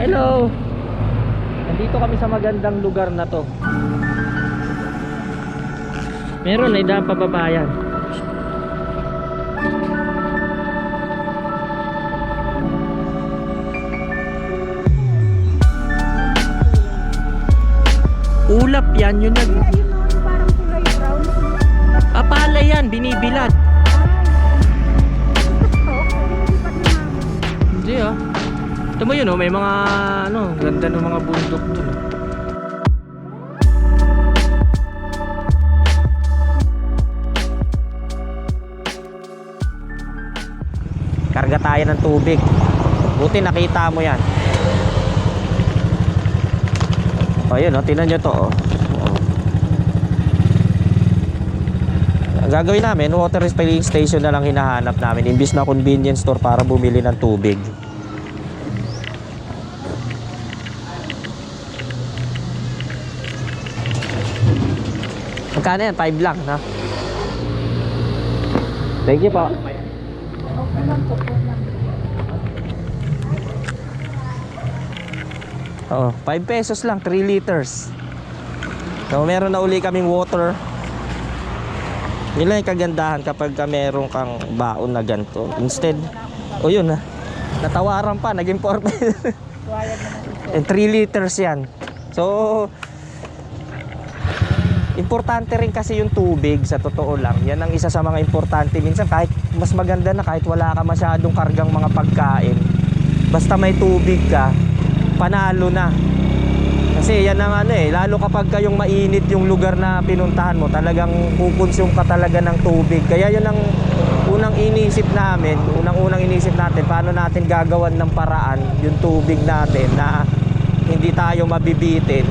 Hello. Nandito kami sa magandang lugar na to. Meron ay daan pababayan. Ulap yan, yun nag... Parang kulay brown. Pala yan, binibilad. Hindi ah. Ito mo yun oh, may mga ano, ganda ng mga bundok dun. Karga tayo ng tubig. Buti nakita mo yan. O yun oh, tingnan nyo to oh. Gagawin namin, water refilling station na lang hinahanap namin imbis na convenience store para bumili ng tubig. Magkano yan? 5 lang na. Thank you po. Okay lang po. Oo, 5 pesos lang, 3 liters. So meron na uli kaming water. Yun lang yung kagandahan kapag meron kang baon na ganito. Instead, o yun na, natawaran pa, naging 4 pesos. 3 liters yan. So importante rin kasi yung tubig, sa totoo lang. Yan ang isa sa mga importante. Minsan kahit mas maganda na kahit wala ka masyadong kargang mga pagkain, basta may tubig ka, panalo na. Kasi yan ang ano eh, lalo kapag kayong mainit yung lugar na pinuntahan mo, talagang kukonsume ka talaga ng tubig. Kaya yun ang unang inisip namin, unang inisip natin, paano natin gagawan ng paraan yung tubig natin na hindi tayo mabibitin.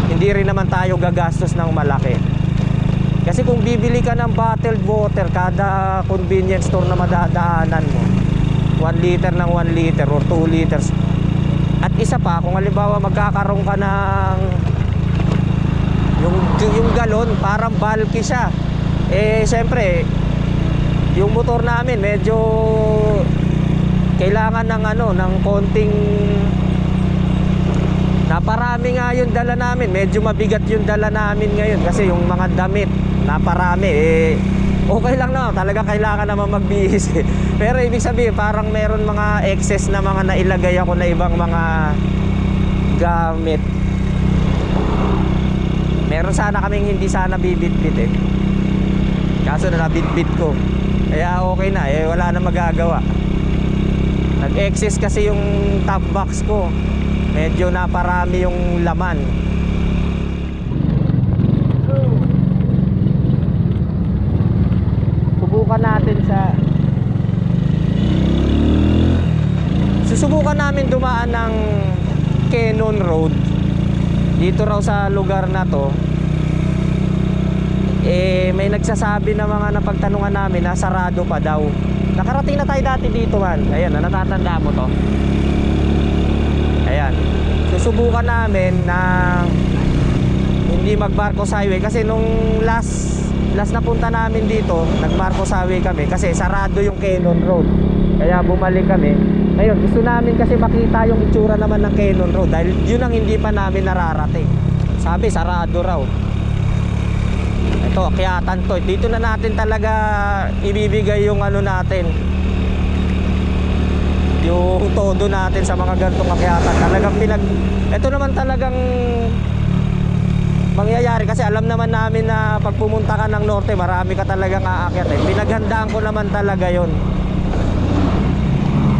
Hindi rin naman tayo gagastos ng malaki. Kasi kung bibili ka ng bottled water kada convenience store na madadaanan mo, 1 liter ng 1 liter or 2 liters. At isa pa, kung halimbawa magkakaroon ka ng yung galon, parang bulky siya. Eh siyempre, yung motor namin medyo kailangan ng ano, ng konting, naparami nga yung dala namin. Medyo mabigat yung dala namin ngayon kasi yung mga damit naparami eh. Okay lang na, talaga kailangan naman magbihis eh. Pero ibig sabihin parang meron mga excess na mga nailagay ako na ibang mga gamit. Meron sana kaming hindi sana bibit-bit eh, kaso na nabit-bit ko. Kaya okay na eh, wala na magagawa. Nag-excess kasi yung top box ko, medyo naparami yung laman. Susubukan natin susubukan namin dumaan ng Cannon Road dito raw sa lugar na to. Eh may nagsasabi na mga napagtanungan namin na sarado pa daw. Nakarating na tayo dati dito man. Ayan, natatanda mo to. Ayan, susubukan namin na hindi mag-Marcos Highway kasi nung last na punta namin dito, nag-Marcos Highway kami kasi sarado yung Cannon Road. Kaya bumalik kami. Ngayon, gusto namin kasi makita yung itsura naman ng Cannon Road dahil yun ang hindi pa namin nararating. Sabi, sarado raw. Ito, akyatan to. Dito na natin talaga ibibigay yung ano natin, yung todo natin sa mga ganitong akyatan. Talagang ito naman talagang mangyayari kasi alam naman namin na pag pumunta ka ng norte, marami ka talagang aakyat eh. Pinaghandaan ko naman talaga yon.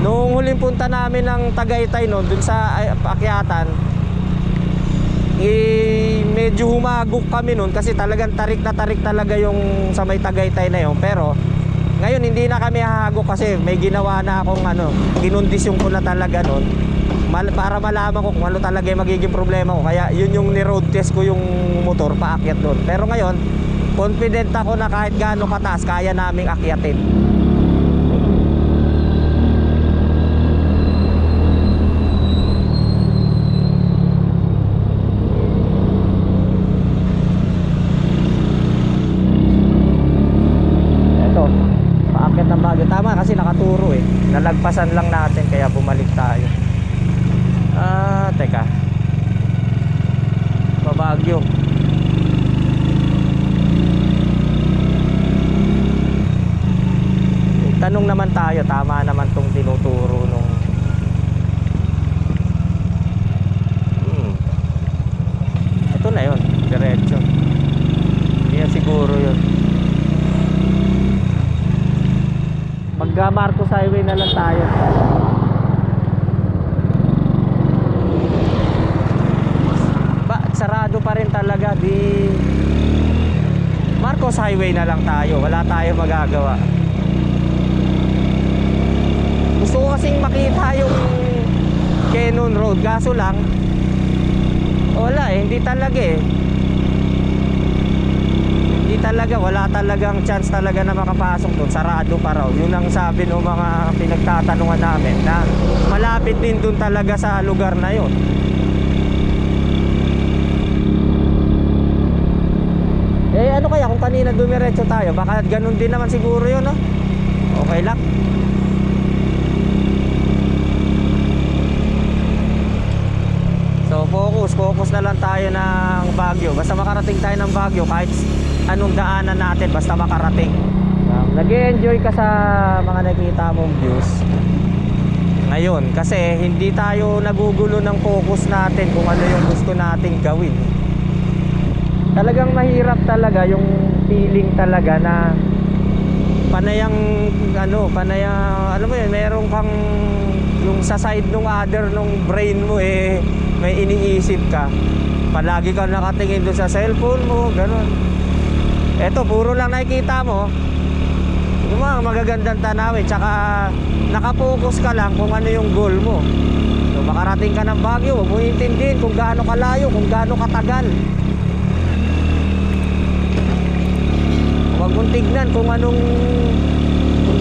Noong huling punta namin ng Tagaytay noon, dun sa akyatan, medyo humagok kami noon kasi talagang tarik na tarik talaga yung sa may Tagaytay na yon. Pero ngayon hindi na kami hahagok kasi may ginawa na akong ano, kinondisyon ko na talaga noon para malaman ko kung ano talaga yung magiging problema ko. Kaya yun yung ni-road test ko yung motor paakyat doon. Pero ngayon, confident ako na kahit gaano kataas, kaya naming akyatin. Ito, paakyat ng Baguio. Tama kasi nakaturo eh. Nalagpasan lang natin kaya bumalik tayo. Teka. Pabagyo. Tanong naman tayo, tama naman tong tinuturo nung ito na yun, diretso. Hindi yan siguro yun. Magka Marcos Highway na lang tayo. Sarado pa rin talaga. Di Marcos Highway na lang tayo. Wala tayo magagawa. Gusto ko kasing makita yung Cannon Road, kaso lang wala eh, hindi talaga eh. Hindi talaga, wala talagang chance talaga na makapasok doon. Sarado pa raw. Yun ang sabi ng mga pinagtatanungan namin, na malapit din doon talaga sa lugar na yun. Eh ano kaya kung kanina dumiretso tayo? Baka ganun din naman siguro yun, no? Okay lang. So focus na lang tayo ng Baguio. Basta makarating tayo ng Baguio, kahit anong daanan natin, basta makarating. Nag-enjoy ka sa mga nakita mong views ngayon, kasi hindi tayo nagugulo ng focus natin kung ano yung gusto nating gawin. Talagang mahirap talaga yung feeling talaga na panayang ano mo yun, meron kang yung sa side nung other nung brain mo eh may iniisip ka. Palagi kang nakatingin doon sa cellphone mo, gano'n. Eto, puro lang nakikita mo yung mga magagandang tanawin, tsaka nakapokus ka lang kung ano yung goal mo. So makarating ka ng Baguio, huwag mo intindihin kung gaano kalayo, kung gaano katagal. Huwag mong tignan kung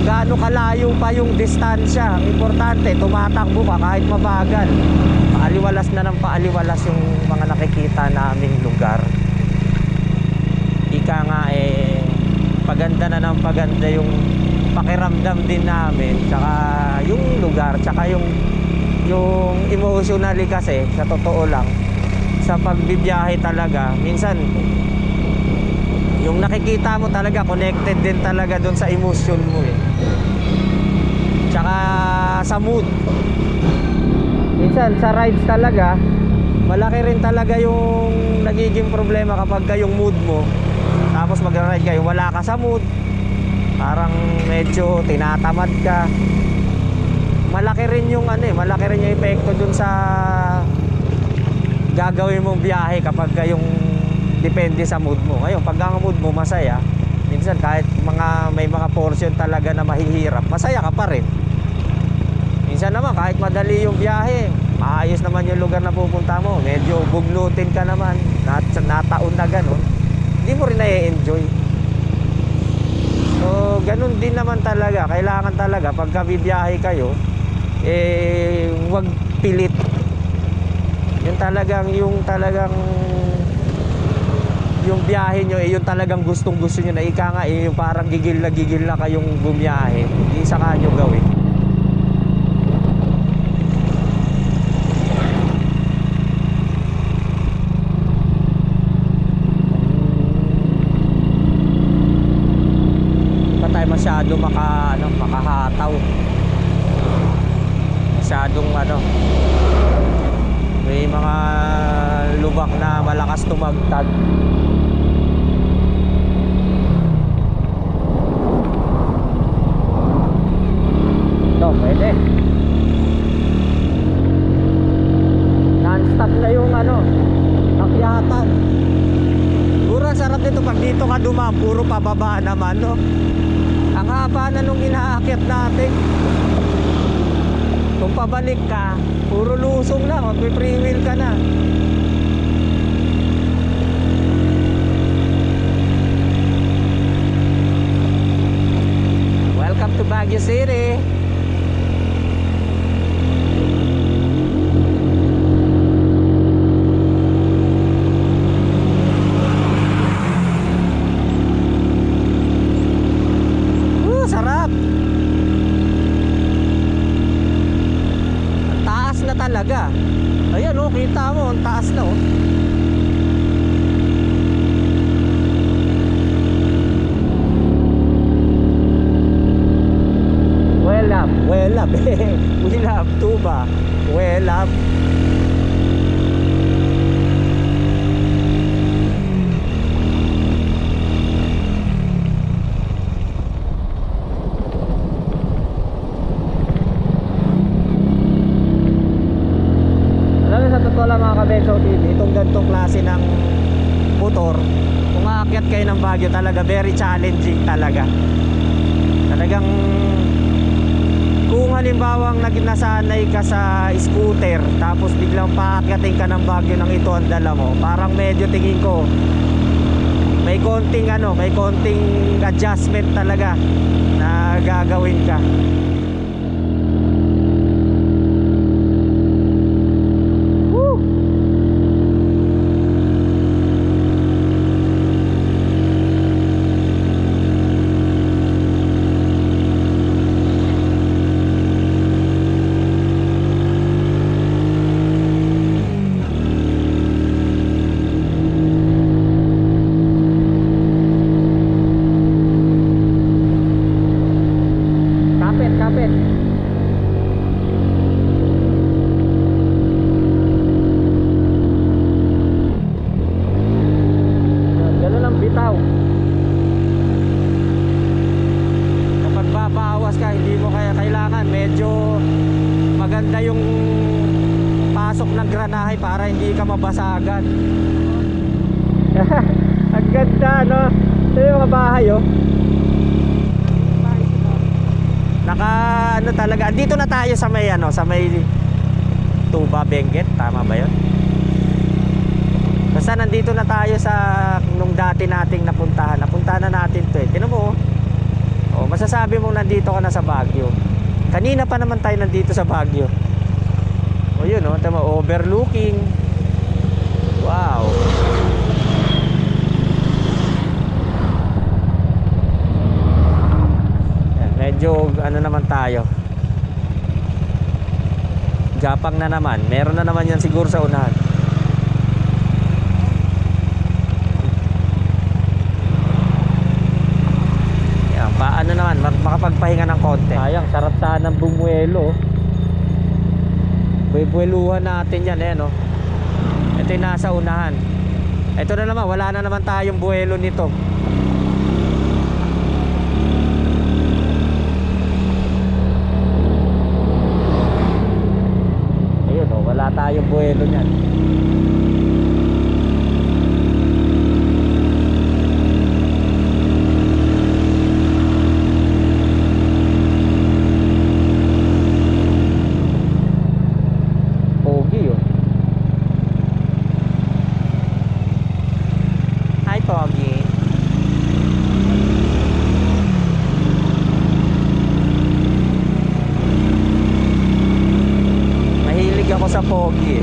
gaano kalayo pa yung distansya. Ang importante, tumatakbo ka kahit mabagal. Paaliwalas na ng paaliwalas yung mga nakikita naming lugar. Ika nga eh, paganda na ng paganda yung pakiramdam din namin. Tsaka yung lugar, tsaka yung emotionally kasi, sa totoo lang, sa pagbibiyahe talaga, minsan yung nakikita mo talaga connected din talaga doon sa emotion mo eh. Tsaka sa mood. Minsan sa rides talaga, malaki rin talaga yung nagiging problema kapag yung mood mo. Tapos mag-ride kayo, wala ka sa mood. Parang medyo tinatamad ka. Malaki rin yung malaki rin yung epekto doon sa gagawin mong biyahe kapag yung depende sa mood mo. Ngayon, pag ang mood mo masaya, minsan kahit may mga portion talaga na mahihirap, masaya ka pa rin. Minsan naman, kahit madali yung biyahe, maayos naman yung lugar na pupunta mo, medyo bugnutin ka naman, nataon na gano'n, hindi mo rin na-enjoy. So, ganun din naman talaga. Kailangan talaga, pagka bibiyahe kayo, huwag pilit. Yung biyahe nyo, yung talagang gustong-gusto nyo na ika nga, yung parang gigil na kayong bumiyahe, hindi saka nyo gawin. Hindi pa tayo masyado makahataw. Masyadong may mga lubak na malakas tumagtag. Ito, pwede. Non-stop na yung akyatan. Puro sarap dito pag dito ka dumaan, puro pababa naman, no? Ang haba na nung inaakyat natin. Kung pabalik ka, puro lusong na, magpi-free wheel ka na. Welcome to Baguio City. Sarap. talaga. Ayan oh, kita mo, ang taas na oh. Well up, we love tuba. Well up. Sa totoo lang mga Kabexo TV, itong ganitong klase ng motor, kung aakyat kayo ng Baguio, talaga very challenging talaga. Talagang kung halimbawang nasanay ka sa scooter tapos biglang paakyatin ka ng Baguio ng ito ang dala mo, parang medyo tingin ko may konting may konting adjustment talaga na gagawin ka. Kapit. Ganun ang bitaw. Kapag babawas ka, hindi mo kailangan. Medyo maganda yung pasok ng granahe para hindi ka mabasagan. Ang ganda, no? Ito yung mga bahay, oh. Talaga, dito na tayo sa may sa may Tuba, Benguet, tama ba 'yon? Basta nandito na tayo sa nung dati nating napuntahan na natin 'to eh. Tingnan mo oh. Masasabi mong nandito ka na sa Baguio. Kanina pa naman tayo nandito sa Baguio. Yun tama, overlooking. Wow. Medyo naman tayo, gapang na naman, meron na naman yan siguro sa unahan. Yan, paano naman makapagpahinga ng konti. Sayang, sarap sana ng bumuelo. Buweluhan natin yan ito yung nasa unahan. Ito na naman, wala na naman tayong buwelo nito. Wala tayong buwelo niyan. Pogi Hi Pogi. Ako sa Pogi.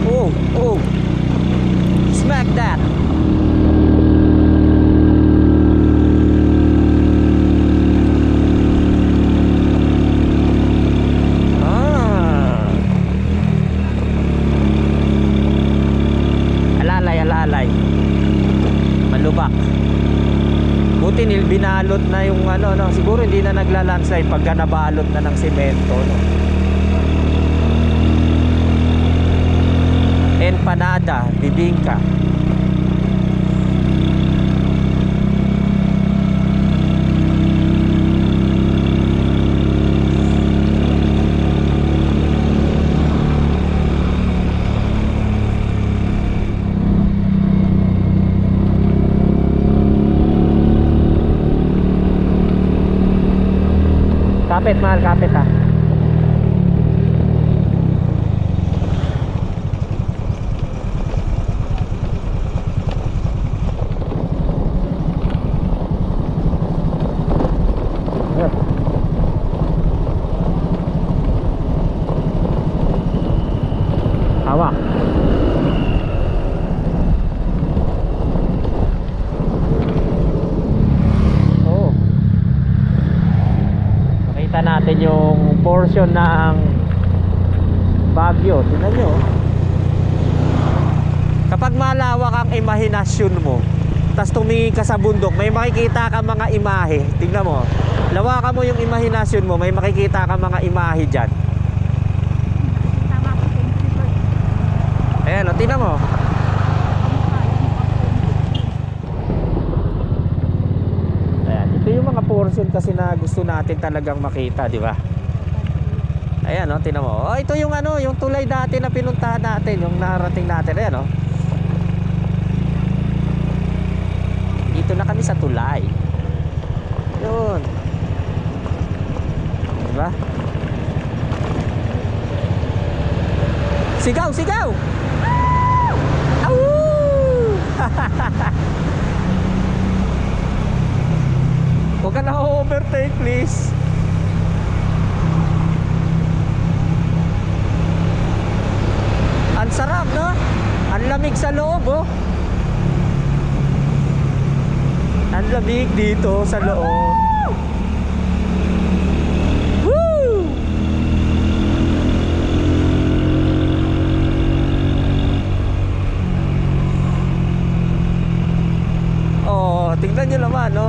Oh. Smack that. Alalay. Malubak. Buti binalot na yung siguro hindi na nagla-landslide pagka nabalot na ng semento Empanada, bibingka. Kapit, mahal, kapit ha. Hawak. Oh. Makita natin yung portion ng imahinasyon mo, tapos tumingin ka sa bundok, may makikita ka mga imahe. Tingnan mo. Lawakan mo yung imahinasyon mo, may makikita ka mga imahe dyan. Tama po, thank you po. Ayan, o, tingnan mo. Ayan, ito yung mga portion kasi na gusto natin talagang makita, di ba? Ayan, o, tingnan mo. Oh, ito yung ano, yung tulay dati na pinuntahan natin, yung narating natin. Ayan, o. Dito na kami sa tulay. Yun. Diba? Sigaw, sigaw! Au! Huwag ka na overtake, please. Ang sarap, no? Ang lamig sa loob, oh. Ang lamig dito sa loob. Woo! Oh, tingnan nyo naman, no?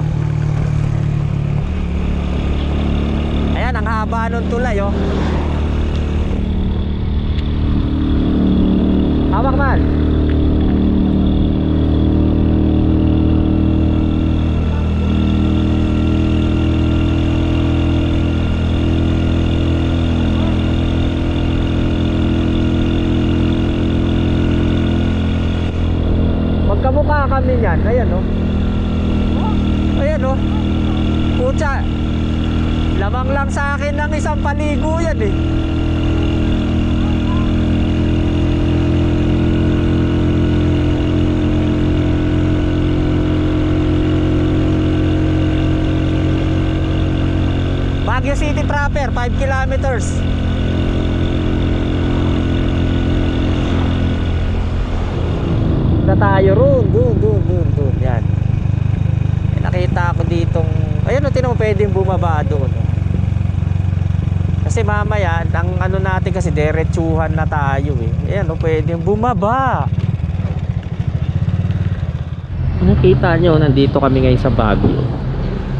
Ayan, ang haba ng tulay, oh. Hawak man. Magkamukha kami niyan. Ayan, oh. Ayan, oh. Pucha. Lamang lang sa akin ng isang paligo yan, eh. Baguio City proper, 5 kilometers. Na tayo roon, doon. Yan. May nakita ako ditong, ayun, o, tinan mo, pwedeng bumaba doon. Kasi mamaya, ang ano natin kasi diretsuhan na tayo, eh. Ayan, o, pwedeng bumaba. Nakita nyo, nandito kami ngayon sa Baguio.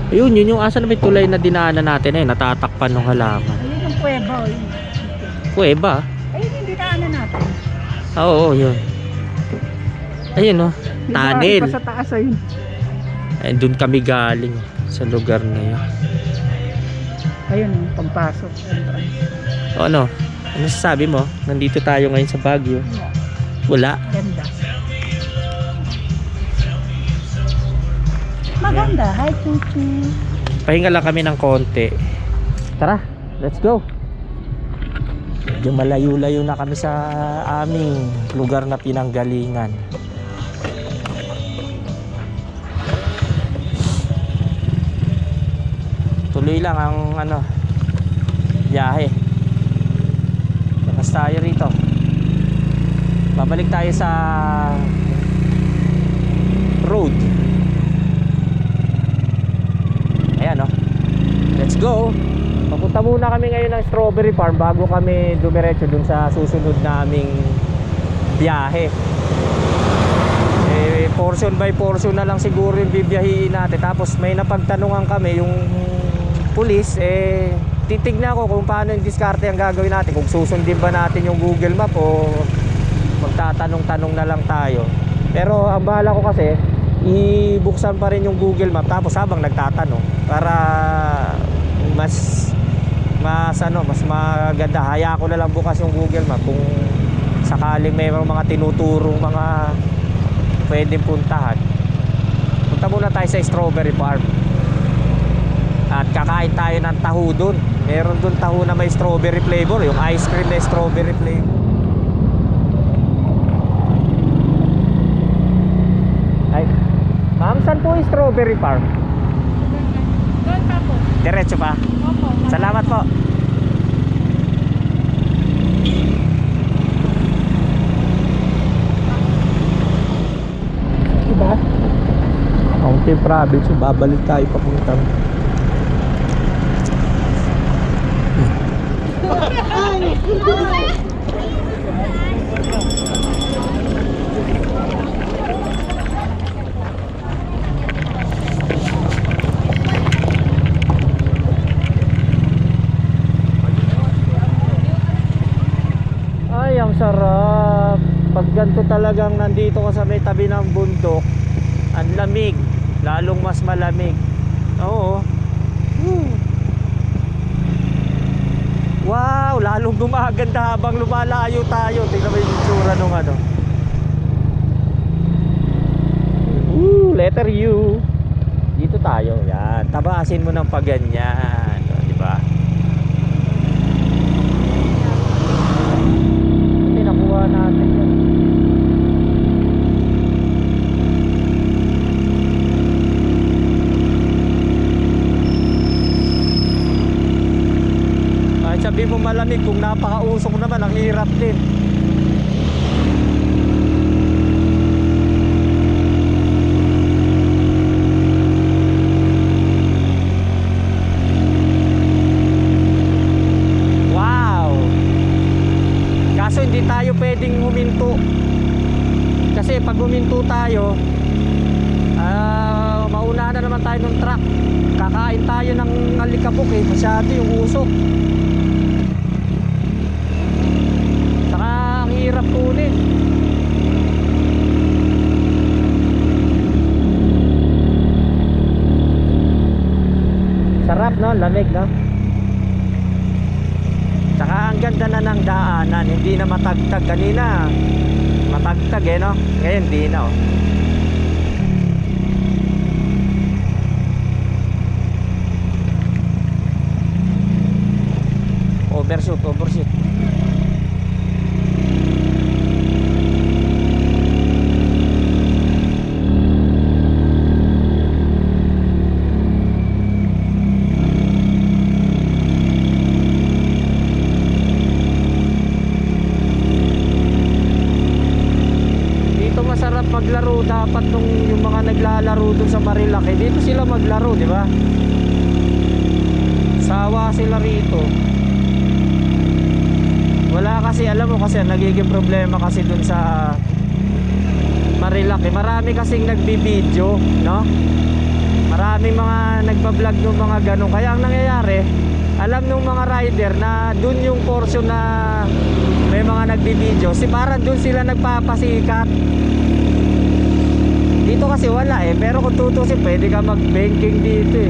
Ayun, yun yung asa na may tulay na dinaanan natin, eh, natatakpan ng halaman. Ayun yung kuweba, oh. Kuweba? Ayun yung dinaanan natin. Oo, yun. Ayun, oh, tunnel. Pa sa taas, ayun. Ayun, doon kami galing sa lugar na yun. Ayun, oh, pagpasok. O ano? Ano sasabi mo? Nandito tayo ngayon sa Baguio. Wala. Ganda. Maganda. Hi, Chuchi. Pahinga lang kami ng konti. Tara, let's go. Medyo malayo-layo na kami sa aming lugar na pinanggalingan. Tuloy lang ang ano, biyahe. Lakas tayo rito. Babalik tayo sa road. Ayan, oh. Let's go. Papunta muna kami ngayon ng Strawberry Farm bago kami dumiretso dun sa susunod naming biyahe. Portion by portion na lang siguro yung bibiyahiin natin. Tapos may napagtanungan kami yung pulis, titignan ko kung paano yung diskarte ang gagawin natin, kung susundin ba natin yung Google Map o magtatanong-tanong na lang tayo. Pero ang bahala ko kasi ibuksan pa rin yung Google Map tapos habang nagtatanong para mas maganda. Haya ko na lang bukas yung Google Map kung sakaling may mga tinuturong mga pwedeng puntahan. Punta muna tayo sa Strawberry Farm at kakain tayo ng taho dun. Meron dun taho na may strawberry flavor, yung ice cream na strawberry flavor. Ay, ma'am, saan po yung Strawberry Farm? Doon pa po. Diretso pa? Opo. Salamat po. Diba? Mountain Province, babalik tayo papunta. ang sarap. Pag ganito talagang nandito ka sa may tabi ng bundok, ang lamig, lalong mas malamig. Oo. Woo. Wow, lalong gumaganda habang lumalayo tayo. Tingnan mo yung itsura nung ano. Letter U. Dito tayo. Yan. Tabasin mo ng paganyan. O, di ba? Ito, nakuha natin yan. Kahit sabi mo malamig, kung napakausok naman, ang hirap din. Hindi tayo pwedeng huminto kasi pag huminto tayo mauna na naman tayo ng truck, kakain tayo ng alikabok masyado yung usok, saka ang hirap kunin. Sarap no, lamig no. Saka ang ganda na ng daanan, hindi na matagtag. Kanina matagtag no? Ngayon hindi na Overshoot. Maglaro dapat nung yung mga naglalaro dun sa Marilaki, dito sila maglaro, di ba? Sawa sila rito. Wala kasi, alam mo kasi nagiging problema kasi dun sa Marilaki. Marami kasing nagbibideo, no? Maraming mga nagbablog ng mga ganun. Kaya ang nangyayari, alam nung mga rider na dun yung portion na may mga nagbibideo, parang dun sila nagpapasikat. Dito kasi wala pero kung tutusin pwede ka mag-banking dito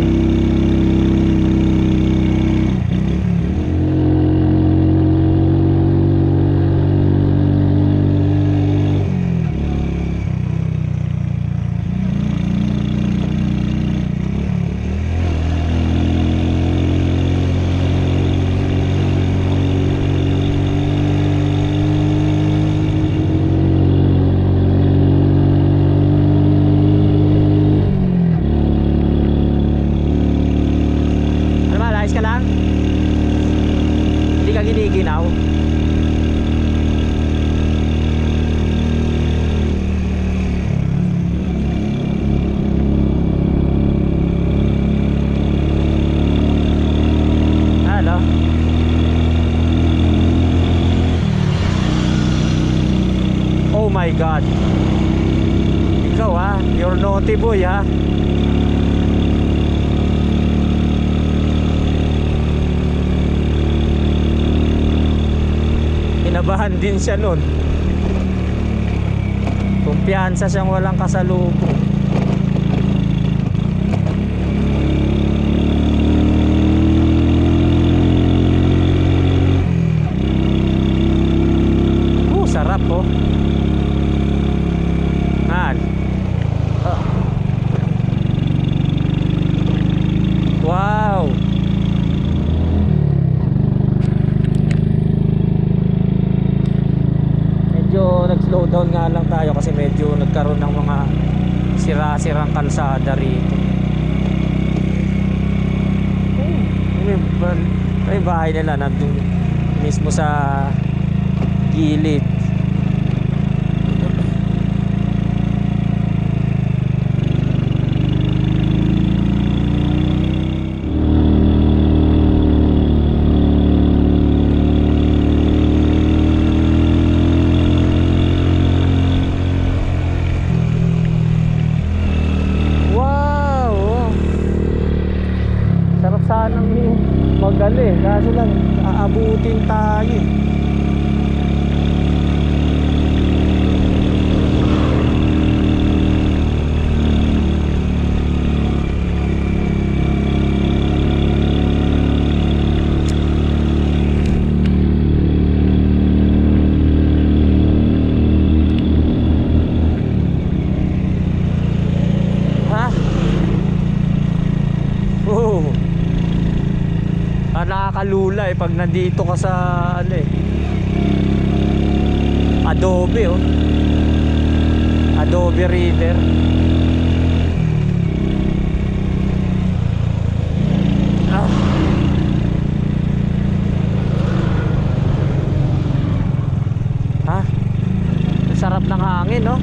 giniginaw. Ano? Oh my God. Ikaw you're naughty boy Kinabahan din siya nun. Kumpiyansa siyang walang kasalubong. Sarap wow. Nag-slow down nga lang tayo kasi medyo nagkaroon ng mga sira-sirang kalsada rito. May bahay nila nandun mismo sa gilid. Sanang magali, kaso lang aabutin tayo. pag nandito ka sa ano eh, Adobe oh. Adobe Reader. Ah. Ha? Ang sarap ng hangin no?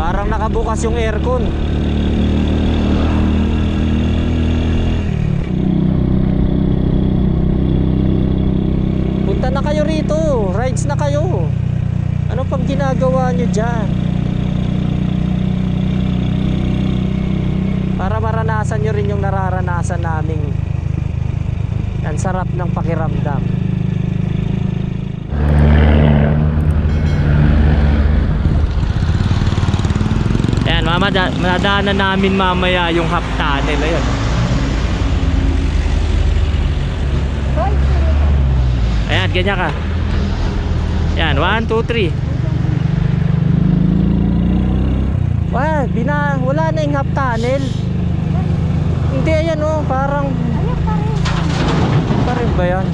Parang nakabukas yung aircon. Punta na kayo rito, rides na kayo. Ano pang ginagawa nyo dyan? Para maranasan nyo rin yung nararanasan naming ang sarap ng pakiramdam. Ayan, madaanan namin mamaya yung half tunnel. Ayan. Ayan, ganyan ka. Ayan, 1, 2, 3. Wala na yung half tunnel. Hindi, ayan oh, parang pa rin ba yan?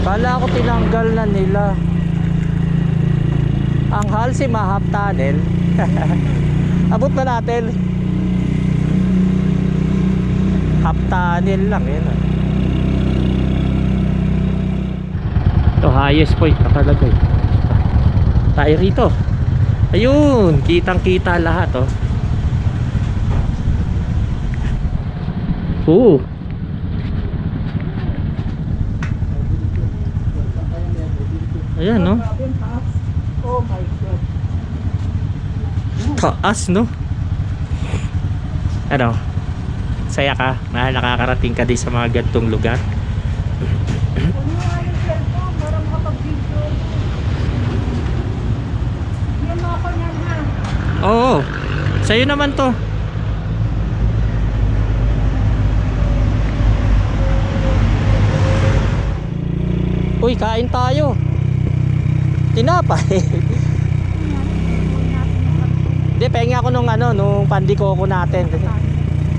Kala ko tinanggal na nila. Ang Halsima half tunnel. Abot na natin. Half tunnel lang yun ah. Ito, highest point na talaga eh. Tayo rito. Ayun, kitang kita lahat oh. Ayan no. Oh my God. Taas no. Ano? Saya ka? Nakakarating ka din sa mga gantong lugar? Kunin mo nga yung cellphone para makapag-video. Yan mo ako yan ha. Oo. Sa'yo naman to. Uy, kain tayo. Tinapay. Hindi, pahinga ako nung ano, nung pandikoko natin.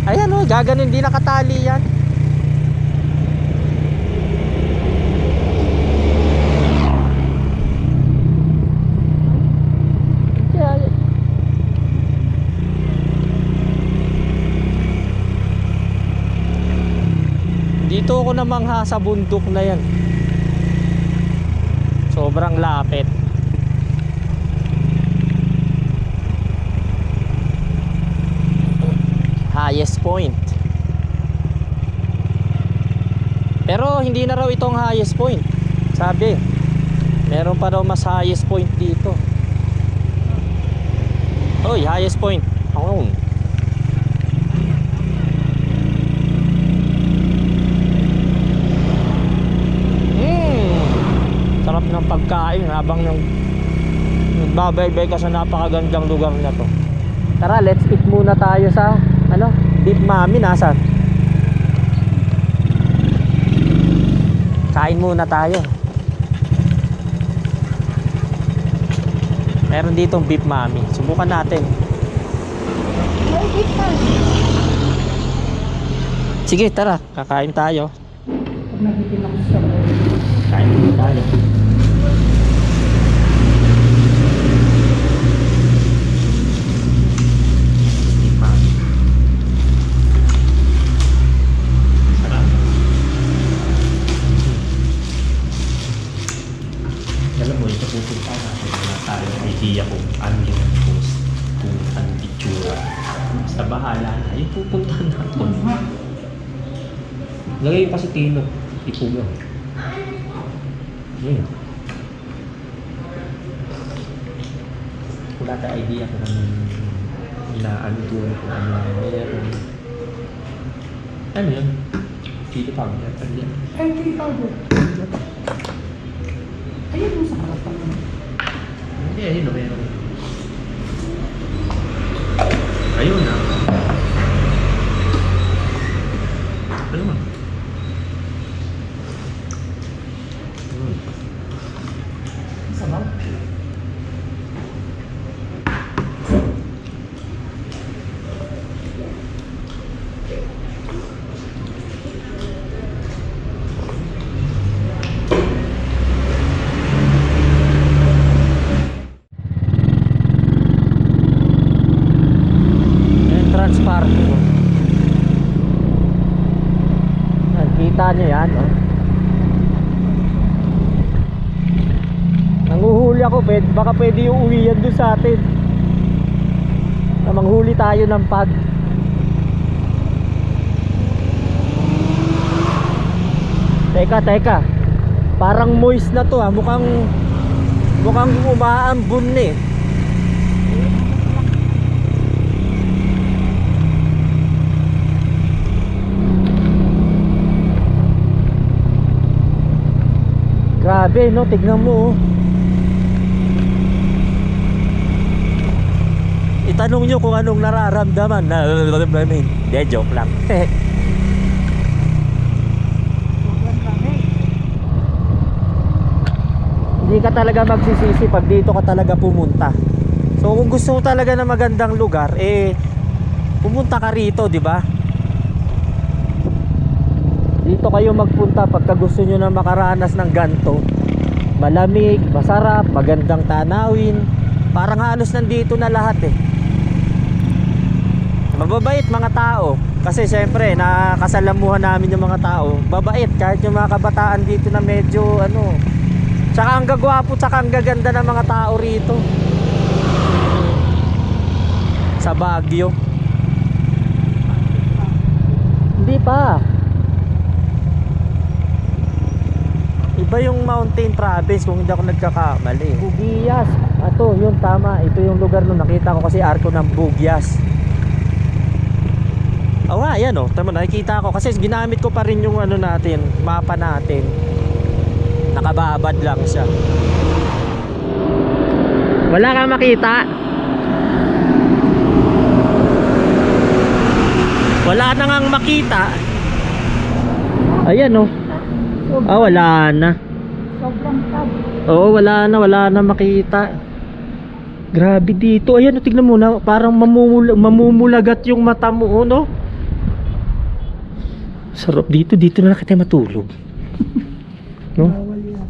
Ayan o, gaganon, hindi nakatali yan. Dito ako namangha sa bundok na yan. Sobrang lapit. Highest point. Pero hindi na raw itong highest point. Sabi, meron pa raw mas highest point dito. Oy, highest point. Oh. Sarap ng pagkain habang nagbabaybay ka sa napakagandang lugar na to. Tara, let's eat muna tayo sa ano, Beef Mami. Nasaan? Kain muna tayo. Meron ditong Beef Mami. Subukan natin. May beef man. Sige, tara, kakain tayo. Pag nagitin ako sa Kain muna tayo. Alam mo, ito pupunta natin. Wala tayong idea kung ano yung post, kung anong itsura. Basta bahala na. Yung pupuntahan natin. Lagay pa si Tino. Ipugaw. Yun. Wala tayong idea kung anong inaano doon, kung ano meron. Ano yun? Chili powder. Ano yan? Ay, chili powder. Ayun mo sa harapan mo. Hindi, ayun na meron. Ayun na. Ayun na. Sabaw. daan, oh. Nanguhuli ako, baka pwede yung uwi yan doon sa atin. Na manghuli tayo ng pag. Teka. Parang moist na to, mukhang umaambon na eh. Grabe, no? Tignan mo, oh. Itanong nyo kung anong nararamdaman. Hindi, joke lang. Sobrang lamig. Hindi ka talaga magsisisi pag dito ka talaga pumunta. So kung gusto mo talaga na magandang lugar, pumunta ka rito, di ba? Dito kayo magpunta pagka gusto nyo na makaranas ng ganto. Malamig, masarap, magandang tanawin. Parang halos nandito na lahat eh. Mababait mga tao. Kasi syempre nakasalamuhan namin yung mga tao. Babait kahit yung mga kabataan dito na medyo tsaka ang gagwapo, tsaka ang gaganda ng mga tao rito sa Baguio. Hindi pa. Iba yung Mountain Province kung hindi ako nagkakamali. Bugias. Ito, yun tama. Ito yung lugar nung nakita ko kasi arko ng Bugias. Ayan tama, nakikita ko kasi ginamit ko pa rin yung natin, mapa natin. Nakababad lang siya. Wala kang makita. Wala na ngang makita. Ayan wala na. Sobrang tab. Oo, wala na makita. Grabe dito. Ayan, tignan mo na, parang mamumulagat yung mata mo, no? Sarap dito na kita matulog. No? Bawal yan.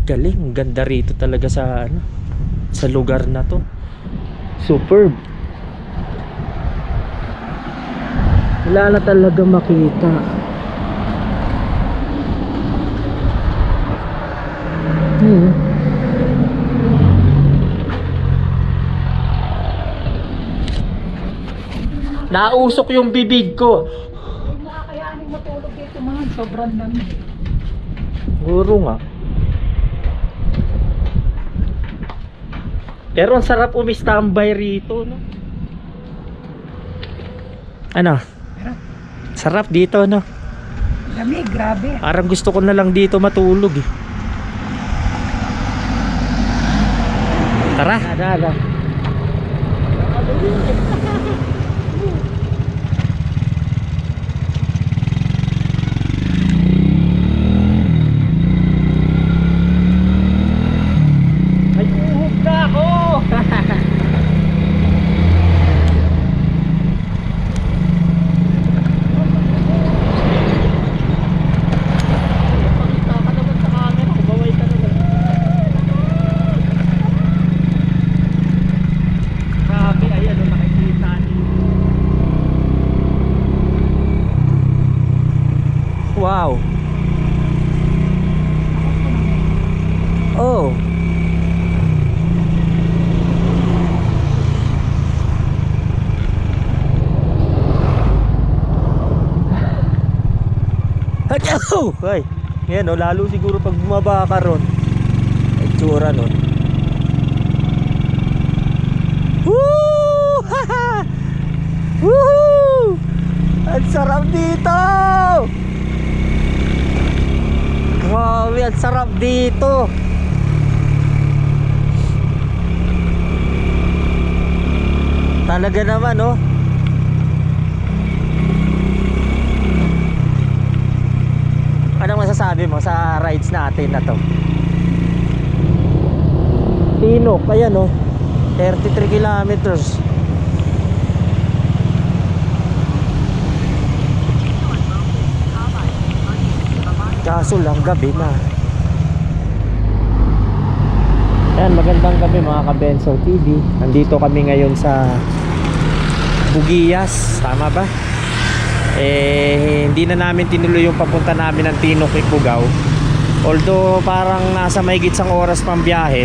Galing, ganda rito talaga sa sa lugar na to. Superb. Wala na talaga makita. Nausok yung bibig ko. Hindi mo kakayanin matulog dito mga sobrang lamig. Guro nga. Pero ang sarap umi-standby rito, no? Ano? Sarap dito, no? Lamig, grabe. Parang gusto ko na lang dito matulog eh. Tara. Tara. Ay, uhog na ako. Pakita ka naman sa camera, kubaway ka naman. Grabe, ayan nakikita niyo. Wow. Oh. Hoy, yan lalo siguro pag bumaba ka ron. Itsura nun. Woo! Woohoo! Ang sarap dito! Grabe, ang sarap dito! Talaga naman, oh. Anong masasabi mo sa rides natin na to? Tinok, ayan oh, 33 kilometers. Kaso lang gabi na. Ayan, magandang gabi mga ka-Benso TV. Nandito kami ngayon sa Bugias, tama ba? hindi na namin tinuloy yung papunta namin ng Tinok, Ifugao. Although parang nasa mahigit isang oras pang biyahe,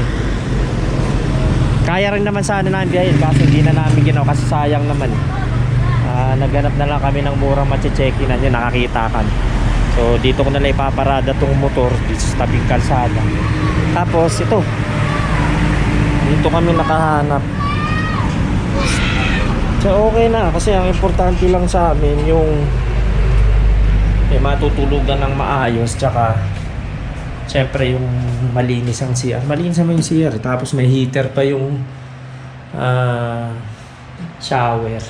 kaya rin naman sana namin biyahe, kasi hindi na namin ginawa kasi sayang naman. Naghanap na lang kami ng murang matche-check-in, yun nakakita kan. So dito ko na lang ipaparada tong motor dito sa tabing kalsada. Tapos ito, dito kami nakahanap. So okay na, kasi ang importante lang sa amin yung matutulugan ng maayos, tsaka syempre yung malinis ang CR. Malinis naman yung CR, tapos may heater pa yung shower.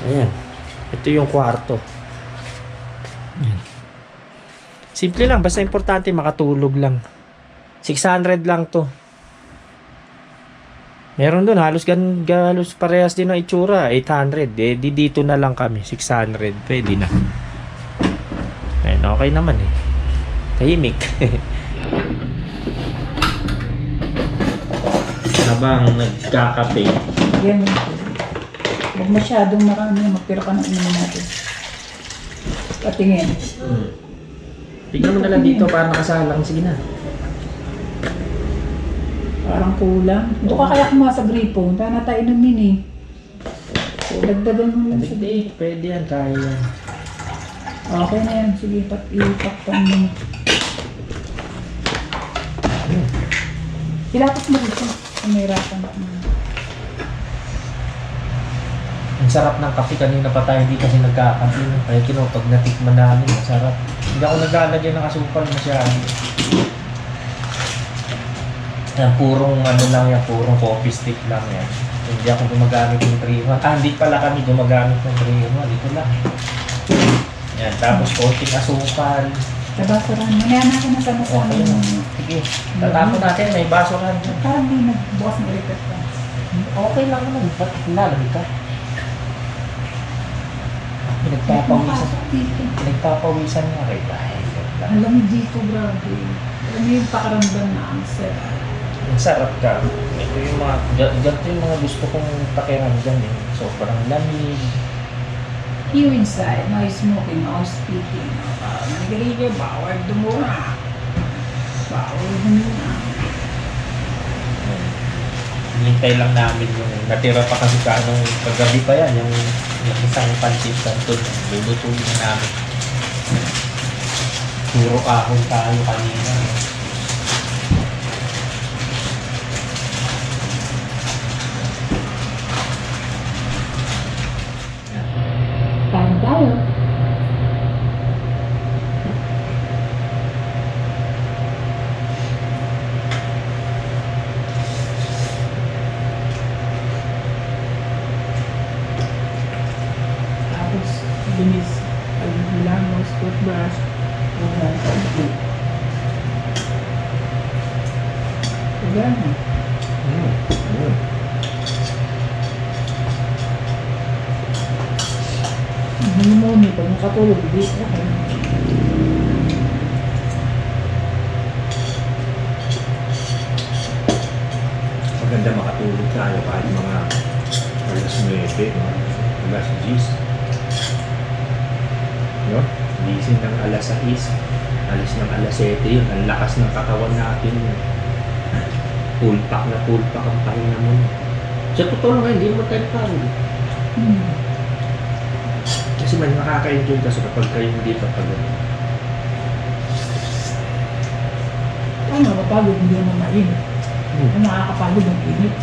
Ayan, ito yung kwarto. Ayan. Simple lang, basta importante makatulog lang. 600 lang to. Meron dun, halos parehas din ang itsura, 800. Dito na lang kami, 600. Pwede na. Ayan, okay naman eh. Tahimik. Habang nagkakape. Yan. Huwag masyadong marami. Magpira ka ng inumin natin. Patingin. Tignan mo na lang dito para nakasalang. Sige na. Parang kulang. Ito ka kaya kumaha sa gripo. Tayo na tayo inumin eh. So, dagdagan mo lang siya. Hindi, pwede yan. Kaya yan. Okay na yan. Sige, ipakpan mo. Ilapos mo dito. Umirapan ka na. Ang sarap ng kape, kanina pa tayo hindi kasi nagkakape. Kaya pag natikman namin, masarap. Hindi ako naglalagyan ng asukal masyado. Yan, purong ano lang yan, purong coffee stick lang yan. Hindi ako gumagamit ng 3-in-1. Hindi pala kami gumagamit ng 3-in-1. Ito lang. Yan, tapos konting asukal. Sa basurahan. Mamaya na ka na sama-sama. Okay na. Sige, tatapon natin, may basurahan. Parang di nagbukas ng repeat ka. Okay lang naman. Ba't lalamig ka? Pinagpapawisan nga kayo dahil. Alam mo dito, grabe. Alam mo yung pakaramdam na ang sarap. Ang sarap ka. Ito yung mga, ganito yung mga gusto kong pakiramdam eh. Sobrang lamig. Here inside, no smoking, no speaking. Nagigil, bawal dumura. Bawal humina. Hinintay lang namin yung natira pa kasi nung kagabi pa yan, yung isang pancit canton. Lulutuin na namin. Puro kahon tayo kanina. Kain tayo. Tapos, binis. Pag-bilang mo, toothbrush. Ulan. Ulan. Hindi mo nito, nakatulog dito. Maganda makatulog tayo kahit mga alas 9, alas 10. No? Gising ng alas 6, alis ng alas 7 yun. Ang lakas ng katawan natin. Full pack ang pahinga mo. Sa totoo lang, hindi mo tayo pagod. Kasi may nakaka-enjoy kasi kapag kayo hindi pa pagod. Ay, nakapagod, hindi naman mainit. Ang nakakapagod ng init.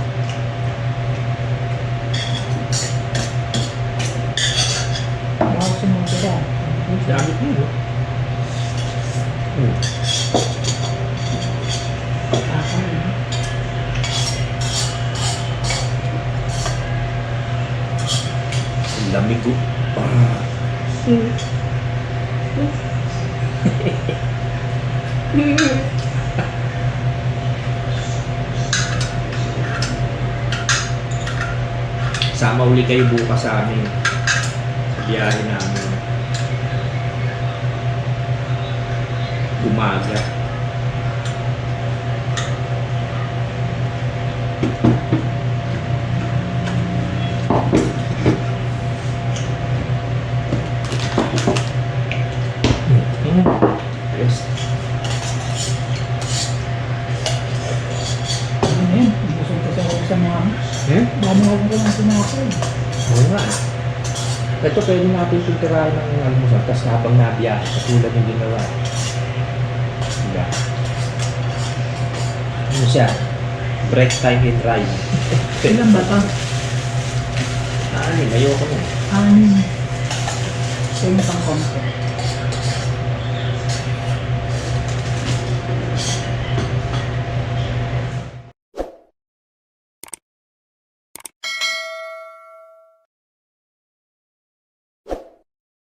Bawal sumutira. Damit mo, no? Ang lamig ko. Sama uli kayo bukas sa amin sa biyahe namin. Umaga. Ano na yun? Busog kasi ako sa mga dami ako ko ng sinapay. Oo nga. Ito pwede natin filterahin ng almusal tapos habang nabiyahe katulad yung ginawa. Diba? Ano siya? Break time and ride. Ilan ba ito? Ayoko na. 6. So yung pang konti.